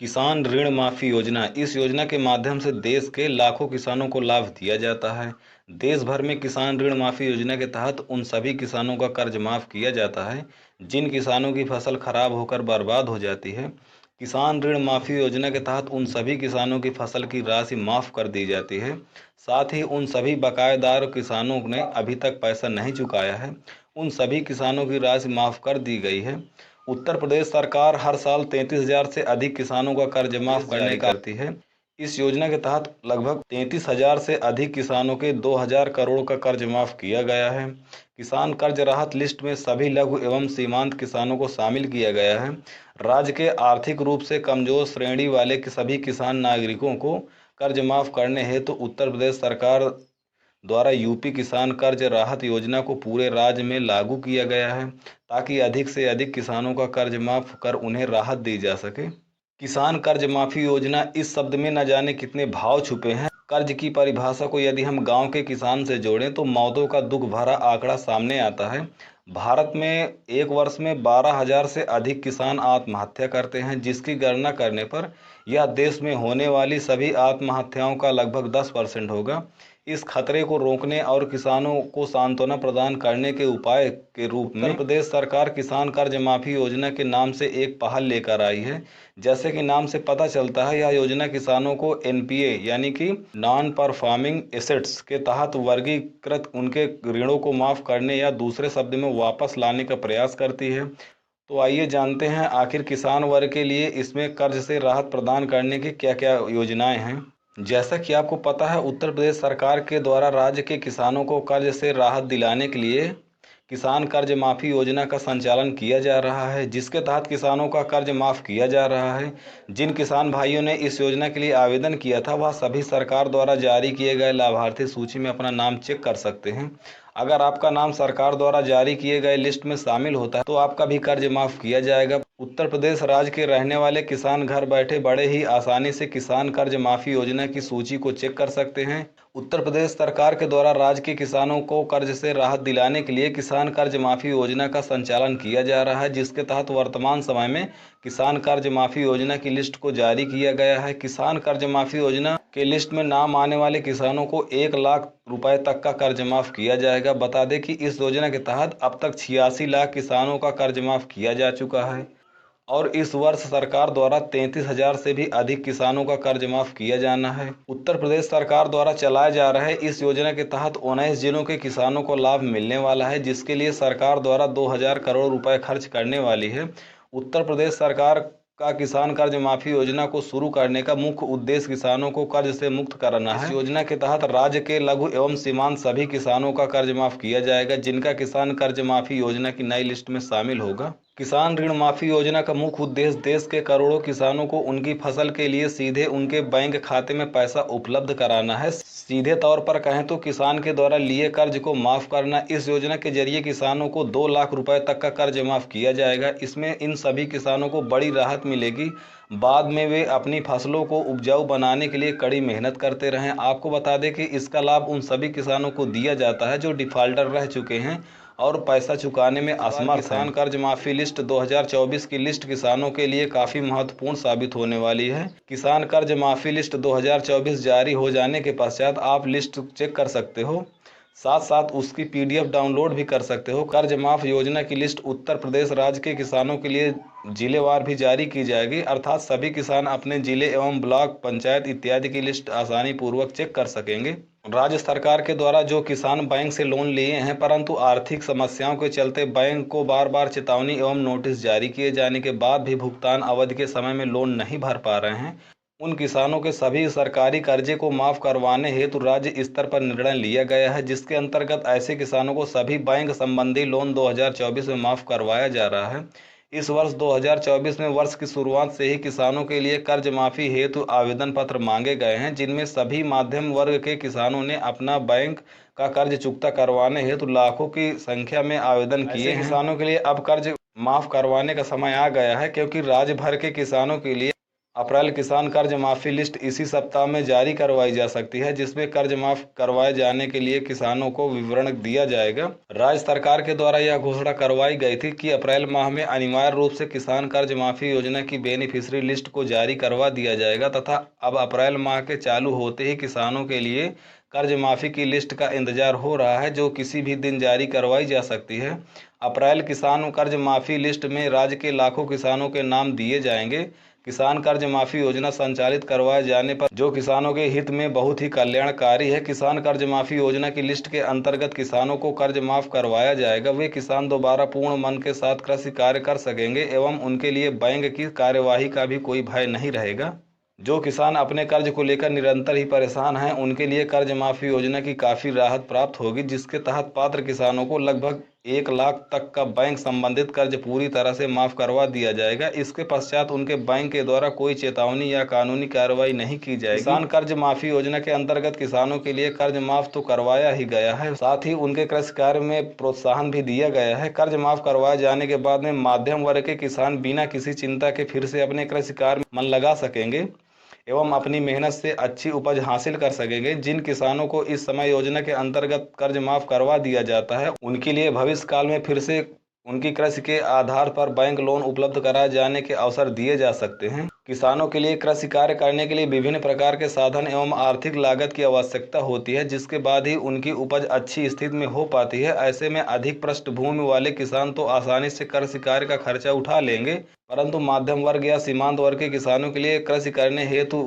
किसान ऋण माफी योजना। इस योजना के माध्यम से देश के लाखों किसानों को लाभ दिया जाता है। देश भर में किसान ऋण माफी योजना के तहत उन सभी किसानों का कर्ज माफ किया जाता है जिन किसानों की फसल खराब होकर बर्बाद हो जाती है। किसान ऋण माफी योजना के तहत उन सभी किसानों की फसल की राशि माफ कर दी जाती है। साथ ही उन सभी बकायेदार किसानों ने अभी तक पैसा नहीं चुकाया है, उन सभी किसानों की राशि माफ कर दी गई है। उत्तर प्रदेश सरकार हर साल 33,000 से अधिक किसानों का कर्ज माफ करने करती है। इस योजना के तहत लगभग 33,000 से अधिक किसानों के 2,000 करोड़ का कर्ज माफ किया गया है। किसान कर्ज राहत लिस्ट में सभी लघु एवं सीमांत किसानों को शामिल किया गया है। राज्य के आर्थिक रूप से कमजोर श्रेणी वाले सभी किसान नागरिकों को कर्ज माफ करने हेतु उत्तर प्रदेश सरकार द्वारा यूपी किसान कर्ज राहत योजना को पूरे राज्य में लागू किया गया है ताकि अधिक से अधिक किसानों का कर्ज माफ कर उन्हें राहत दी जा सके। किसान कर्ज माफी योजना, इस शब्द में न जाने कितने भाव छुपे हैं। कर्ज की परिभाषा को यदि हम गांव के किसान से जोड़ें तो मौतों का दुख भरा आंकड़ा सामने आता है। भारत में एक वर्ष में 12,000 से अधिक किसान आत्महत्या करते हैं, जिसकी गणना करने पर यह देश में होने वाली सभी आत्महत्याओं का लगभग 10% होगा। इस खतरे को रोकने और किसानों को सांत्वना प्रदान करने के उपाय के रूप में उत्तर प्रदेश सरकार किसान कर्ज माफी योजना के नाम से एक पहल लेकर आई है। जैसे कि नाम से पता चलता है, यह योजना किसानों को एनपीए यानी कि नॉन परफॉर्मिंग एसेट्स के तहत वर्गीकृत उनके ऋणों को माफ करने या दूसरे शब्द में वापस लाने का प्रयास करती है। तो आइए जानते हैं आखिर किसान वर्ग के लिए इसमें कर्ज से राहत प्रदान करने की क्या क्या योजनाएं हैं। जैसा कि आपको पता है, उत्तर प्रदेश सरकार के द्वारा राज्य के किसानों को कर्ज से राहत दिलाने के लिए किसान कर्ज माफी योजना का संचालन किया जा रहा है, जिसके तहत किसानों का कर्ज माफ किया जा रहा है। जिन किसान भाइयों ने इस योजना के लिए आवेदन किया था, वह सभी सरकार द्वारा जारी किए गए लाभार्थी सूची में अपना नाम चेक कर सकते हैं। अगर आपका नाम सरकार द्वारा जारी किए गए लिस्ट में शामिल होता है तो आपका भी कर्ज माफ किया जाएगा। उत्तर प्रदेश राज्य के रहने वाले किसान घर बैठे बड़े ही आसानी से किसान कर्ज माफी योजना की सूची को चेक कर सकते हैं। उत्तर प्रदेश सरकार के द्वारा राज्य के किसानों को कर्ज से राहत दिलाने के लिए किसान कर्ज माफी योजना का संचालन किया जा रहा है, जिसके तहत वर्तमान समय में किसान कर्ज माफी योजना की लिस्ट को जारी किया गया है। किसान कर्ज माफी योजना के लिस्ट में नाम आने वाले किसानों को 1 लाख रुपए तक का कर्ज माफ किया जाएगा। बता दें कि इस योजना के तहत अब तक 86 लाख किसानों का कर्ज माफ किया जा चुका है और इस वर्ष सरकार द्वारा 33,000 से भी अधिक किसानों का कर्ज माफ किया जाना है। उत्तर प्रदेश सरकार द्वारा चलाए जा रहे इस योजना के तहत 19 जिलों के किसानों को लाभ मिलने वाला है, जिसके लिए सरकार द्वारा 2,000 करोड़ रुपए खर्च करने वाली है। उत्तर प्रदेश सरकार का किसान कर्ज माफी योजना को शुरू करने का मुख्य उद्देश्य किसानों को कर्ज से मुक्त करना है। इस योजना के तहत राज्य के लघु एवं सीमांत सभी किसानों का कर्ज माफ किया जाएगा, जिनका किसान कर्ज माफी योजना की नई लिस्ट में शामिल होगा। किसान ऋण माफी योजना का मुख्य उद्देश्य देश के करोड़ों किसानों को उनकी फसल के लिए सीधे उनके बैंक खाते में पैसा उपलब्ध कराना है। सीधे तौर पर कहें तो किसान के द्वारा लिए कर्ज को माफ करना। इस योजना के जरिए किसानों को 2 लाख रुपए तक का कर्ज माफ किया जाएगा। इसमें इन सभी किसानों को बड़ी राहत मिलेगी। बाद में वे अपनी फसलों को उपजाऊ बनाने के लिए कड़ी मेहनत करते रहें। आपको बता दें कि इसका लाभ उन सभी किसानों को दिया जाता है जो डिफाल्टर रह चुके हैं और पैसा चुकाने में असमर्थ हैं। किसान कर्ज माफी लिस्ट 2024 की लिस्ट किसानों के लिए काफी महत्वपूर्ण साबित होने वाली है। किसान कर्ज माफी लिस्ट 2024 जारी हो जाने के पश्चात आप लिस्ट चेक कर सकते हो, साथ साथ उसकी पीडीएफ डाउनलोड भी कर सकते हो। कर्ज माफ योजना की लिस्ट उत्तर प्रदेश राज्य के किसानों के लिए जिलेवार भी जारी की जाएगी, अर्थात सभी किसान अपने जिले एवं ब्लॉक, पंचायत इत्यादि की लिस्ट आसानी पूर्वक चेक कर सकेंगे। राज्य सरकार के द्वारा जो किसान बैंक से लोन लिए हैं परंतु आर्थिक समस्याओं के चलते बैंक को बार बार चेतावनी एवं नोटिस जारी किए जाने के बाद भी भुगतान अवधि के समय में लोन नहीं भर पा रहे हैं, उन किसानों के सभी सरकारी कर्जे को माफ करवाने हेतु राज्य स्तर पर निर्णय लिया गया है, जिसके अंतर्गत ऐसे किसानों को सभी बैंक संबंधी लोन 2024 में माफ करवाया जा रहा है। इस वर्ष 2024 में वर्ष की शुरुआत से ही किसानों के लिए कर्ज माफी हेतु आवेदन पत्र मांगे गए हैं, जिनमें सभी मध्यम वर्ग के किसानों ने अपना बैंक का कर्ज चुकता करवाने हेतु लाखों की संख्या में आवेदन किए हैं। किसानों के लिए अब कर्ज माफ करवाने का समय आ गया है, क्योंकि राज्य भर के किसानों के लिए अप्रैल किसान कर्ज माफी लिस्ट इसी सप्ताह में जारी करवाई जा सकती है, जिसमें कर्ज माफ करवाए जाने के लिए किसानों को विवरण दिया जाएगा। राज्य सरकार के द्वारा यह घोषणा करवाई गई थी कि अप्रैल माह में अनिवार्य रूप से किसान कर्ज माफी योजना की बेनिफिशियरी लिस्ट को जारी करवा दिया जाएगा तथा अब अप्रैल माह के चालू होते ही किसानों के लिए कर्ज माफी की लिस्ट का इंतजार हो रहा है, जो किसी भी दिन जारी करवाई जा सकती है। अप्रैल किसान कर्ज माफी लिस्ट में राज्य के लाखों किसानों के नाम दिए जाएंगे। किसान कर्ज माफी योजना संचालित करवाए जाने पर जो किसानों के हित में बहुत ही कल्याणकारी है। किसान कर्ज माफी योजना की लिस्ट के अंतर्गत किसानों को कर्ज माफ करवाया जाएगा। वे किसान दोबारा पूर्ण मन के साथ कृषि कार्य कर सकेंगे एवं उनके लिए बैंक की कार्यवाही का भी कोई भय नहीं रहेगा। जो किसान अपने कर्ज को लेकर निरंतर ही परेशान हैं, उनके लिए कर्ज माफी योजना की काफ़ी राहत प्राप्त होगी, जिसके तहत पात्र किसानों को लगभग 1 लाख तक का बैंक संबंधित कर्ज पूरी तरह से माफ करवा दिया जाएगा। इसके पश्चात उनके बैंक के द्वारा कोई चेतावनी या कानूनी कार्रवाई नहीं की जाएगी। किसान कर्ज माफी योजना के अंतर्गत किसानों के लिए कर्ज माफ तो करवाया ही गया है, साथ ही उनके कृषि कार्य में प्रोत्साहन भी दिया गया है। कर्ज माफ करवाए जाने के बाद में मध्यम वर्ग के किसान बिना किसी चिंता के फिर से अपने कृषि कार्य में मन लगा सकेंगे एवं अपनी मेहनत से अच्छी उपज हासिल कर सकेंगे। जिन किसानों को इस समय योजना के अंतर्गत कर्ज माफ करवा दिया जाता है, उनके लिए भविष्य काल में फिर से उनकी कृषि के आधार पर बैंक लोन उपलब्ध कराए जाने के अवसर दिए जा सकते हैं। किसानों के लिए कृषि कार्य करने के लिए विभिन्न प्रकार के साधन एवं आर्थिक लागत की आवश्यकता होती है, जिसके बाद ही उनकी उपज अच्छी स्थिति में हो पाती है। ऐसे में अधिक पृष्ठभूमि वाले किसान तो आसानी से कृषि कार्य का खर्चा उठा लेंगे, परंतु मध्यम वर्ग या सीमांत वर्ग के किसानों के लिए कृषि करने हेतु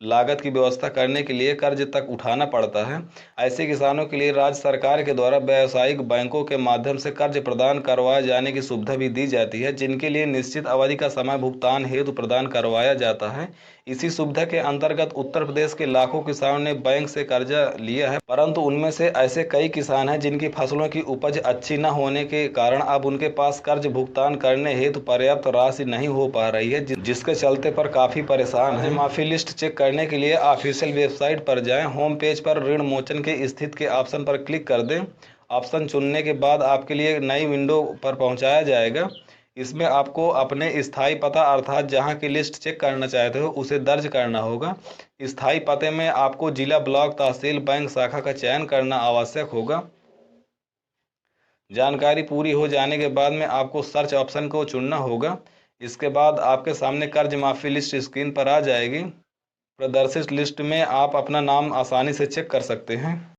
लागत की व्यवस्था करने के लिए कर्ज तक उठाना पड़ता है। ऐसे किसानों के लिए राज्य सरकार के द्वारा व्यावसायिक बैंकों के माध्यम से कर्ज प्रदान करवाए जाने की सुविधा भी दी जाती है, जिनके लिए निश्चित अवधि का समय भुगतान हेतु प्रदान करवाया जाता है। इसी सुविधा के अंतर्गत उत्तर प्रदेश के लाखों किसानों ने बैंक से कर्जा लिया है, परंतु उनमें से ऐसे कई किसान हैं जिनकी फसलों की उपज अच्छी न होने के कारण अब उनके पास कर्ज भुगतान करने हेतु पर्याप्त राशि नहीं हो पा रही है, जिसके चलते पर काफी परेशान हैं। माफी लिस्ट चेक करने के लिए ऑफिशियल वेबसाइट पर जाएं। होम पेज पर ऋण मोचन के स्थिति के ऑप्शन पर क्लिक कर दें। ऑप्शन चुनने के बाद आपके लिए नई विंडो पर पहुंचाया जाएगा। इसमें आपको अपने स्थायी पता अर्थात जहां की लिस्ट चेक करना चाहते हो उसे दर्ज करना होगा। स्थायी पते में आपको जिला, ब्लॉक, तहसील, बैंक शाखा का चयन करना आवश्यक होगा। जानकारी पूरी हो जाने के बाद में आपको सर्च ऑप्शन को चुनना होगा। इसके बाद आपके सामने कर्ज माफी लिस्ट स्क्रीन पर आ जाएगी। प्रदर्शित लिस्ट में आप अपना नाम आसानी से चेक कर सकते हैं।